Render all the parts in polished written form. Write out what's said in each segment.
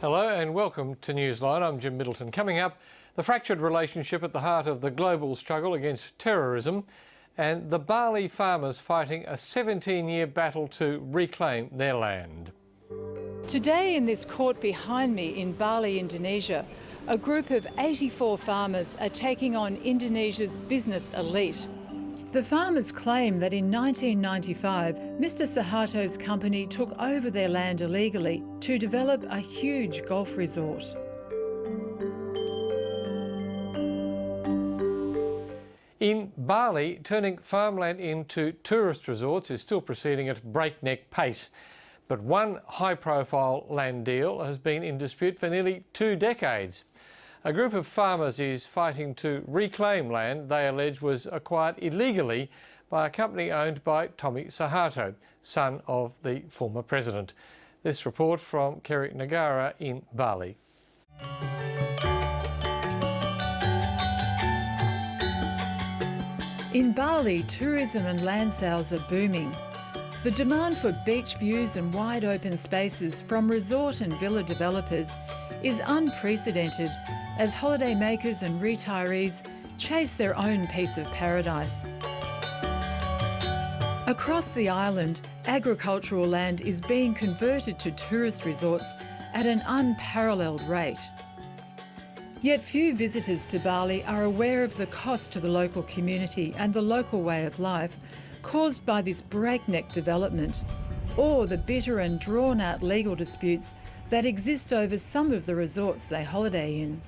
Hello and welcome to Newsline. I'm Jim Middleton. Coming up, the fractured relationship at the heart of the global struggle against terrorism and the Bali farmers fighting a 17-year battle to reclaim their land. Today in this court behind me in Bali, Indonesia, a group of 84 farmers are taking on Indonesia's business elite. The farmers claim that in 1995, Mr. Suharto's company took over their land illegally to develop a huge golf resort. In Bali, turning farmland into tourist resorts is still proceeding at breakneck pace. But one high-profile land deal has been in dispute for nearly 2 decades. A group of farmers is fighting to reclaim land they allege was acquired illegally by a company owned by Tommy Suharto, son of the former president. This report from Kerry Negara in Bali. In Bali, tourism and land sales are booming. The demand for beach views and wide open spaces from resort and villa developers is unprecedented as holidaymakers and retirees chase their own piece of paradise. Across the island, agricultural land is being converted to tourist resorts at an unparalleled rate. Yet few visitors to Bali are aware of the cost to the local community and the local way of life caused by this breakneck development, or the bitter and drawn-out legal disputes that exist over some of the resorts they holiday in.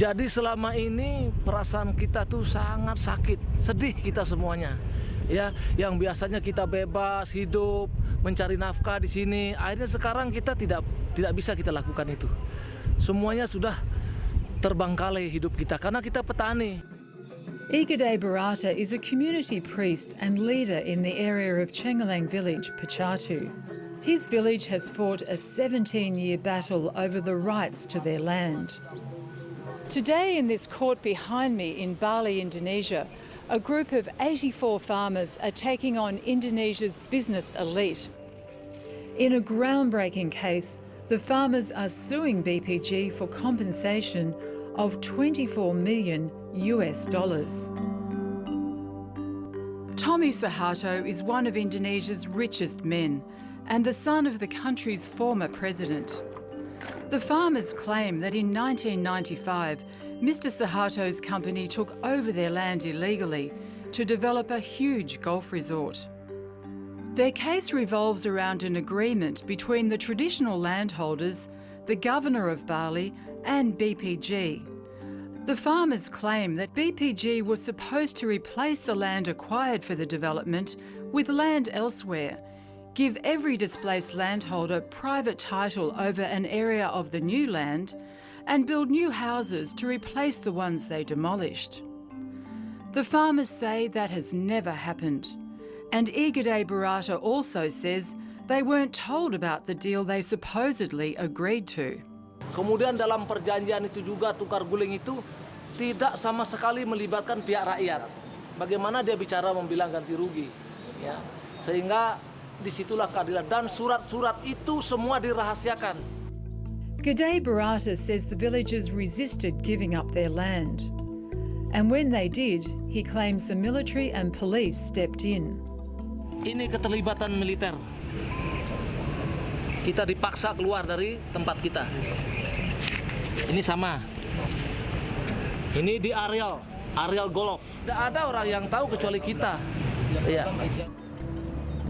Jadi selama ini perasaan kita tuh sangat sakit, sedih kita semuanya. Ya, yang biasanya kita bebas hidup, mencari nafkah di sini, akhirnya sekarang kita tidak bisa kita lakukan itu. Semuanya sudah terbengkalai hidup kita karena kita petani. Igede Barata is a community priest and leader in the area of Chengalang village, Pachatu. His village has fought a 17-year battle over the rights to their land. Today in this court behind me in Bali, Indonesia, a group of 84 farmers are taking on Indonesia's business elite. In a groundbreaking case, the farmers are suing BPG for compensation of $24 million. Tommy Suharto is one of Indonesia's richest men and the son of the country's former president. The farmers claim that in 1995, Mr. Suharto's company took over their land illegally to develop a huge golf resort. Their case revolves around an agreement between the traditional landholders, the Governor of Bali and BPG. The farmers claim that BPG was supposed to replace the land acquired for the development with land elsewhere, give every displaced landholder private title over an area of the new land, and build new houses to replace the ones they demolished. The farmers say that has never happened, and Igede Barata also says they weren't told about the deal they supposedly agreed to. Kemudian dalam perjanjian itu juga tukar guling itu tidak sama sekali melibatkan pihak rakyat. Bagaimana dia bicara membilang ganti rugi, ya. Sehingga disitulah keadilan dan surat-surat itu semua dirahasiakan. Gede Barata says the villagers resisted giving up their land. And when they did, he claims the military and police stepped in. Ini keterlibatan militer. Kita dipaksa keluar dari tempat kita. Ini sama. Ini di areal golf. Tidak ada orang yang tahu kecuali kita. Ya.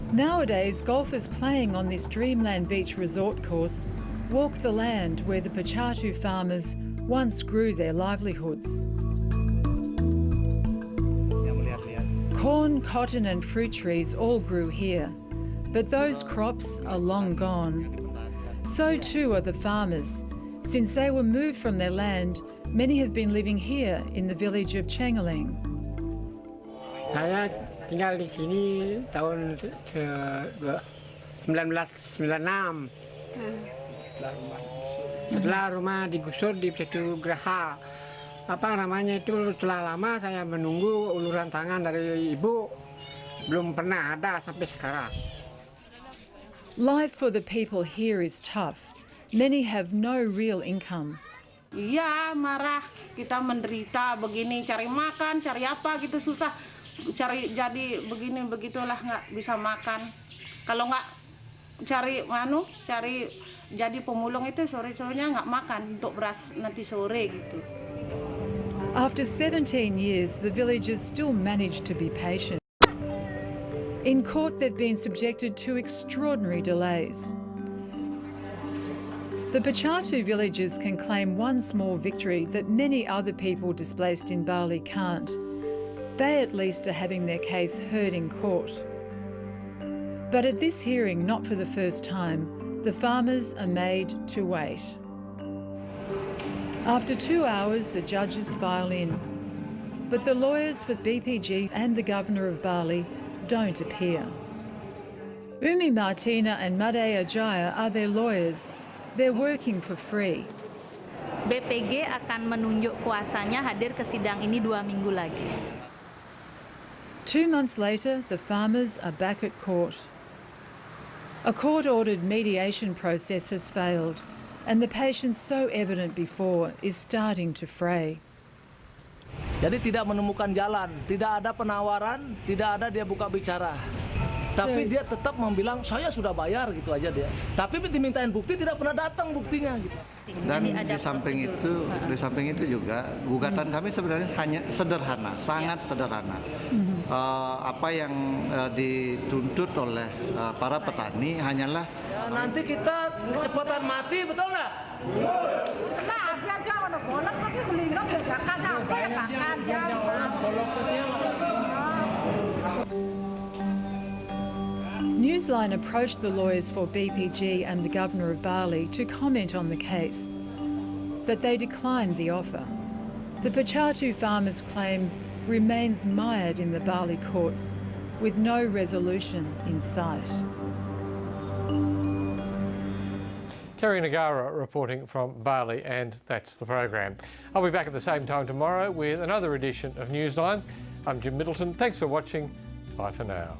Nowadays, golfers playing on this Dreamland Beach resort course walk the land where the Pachatu farmers once grew their livelihoods. Corn, cotton and fruit trees all grew here, but those crops are long gone. So too are the farmers. Since they were moved from their land, many have been living here in the village of Chengalang. Saya tinggal di sini tahun 1996. Setelah rumah digusur di satu geraha, setelah lama saya menunggu uluran tangan dari ibu, belum pernah ada sampai sekarang. Life for the people here is tough. Many have no real income. Iya, marah. Kita menderita begini, cari makan, cari apa gitu susah. Jadi begini begitulah, nggak bisa makan. Kalau nggak cari jadi pemulung itu sore-sorenya nggak makan untuk beras nanti sore gitu. After 17 years, the villagers still managed to be patient. In court, they've been subjected to extraordinary delays. The Pachatu villagers can claim one small victory that many other people displaced in Bali can't. They at least are having their case heard in court. But at this hearing, not for the first time, the farmers are made to wait. After 2 hours, the judges file in. But the lawyers for BPG and the Governor of Bali don't appear. Umi Martina and Madea Jaya are their lawyers. They're working for free. BPG akan menunjuk kuasanya hadir ke sidang ini 2 minggu lagi. 2 months later, the farmers are back at court. A court-ordered mediation process has failed, and the patience so evident before is starting to fray. Jadi tidak menemukan jalan, tidak ada penawaran, tidak ada dia buka bicara. Tapi dia tetap membilang saya sudah bayar gitu aja dia. Tapi dimintain bukti tidak pernah datang buktinya gitu. Dan di samping itu juga gugatan kami sebenarnya hanya sederhana, sangat sederhana. Apa yang dituntut oleh para petani hanyalah nanti kita kecepatan mati, betul nggak? Newsline approached the lawyers for BPG and the Governor of Bali to comment on the case, but they declined the offer. The Pachatu farmers' claim remains mired in the Bali courts, with no resolution in sight. Kerry Nagara reporting from Bali, and that's the program. I'll be back at the same time tomorrow with another edition of Newsline. I'm Jim Middleton. Thanks for watching. Bye for now.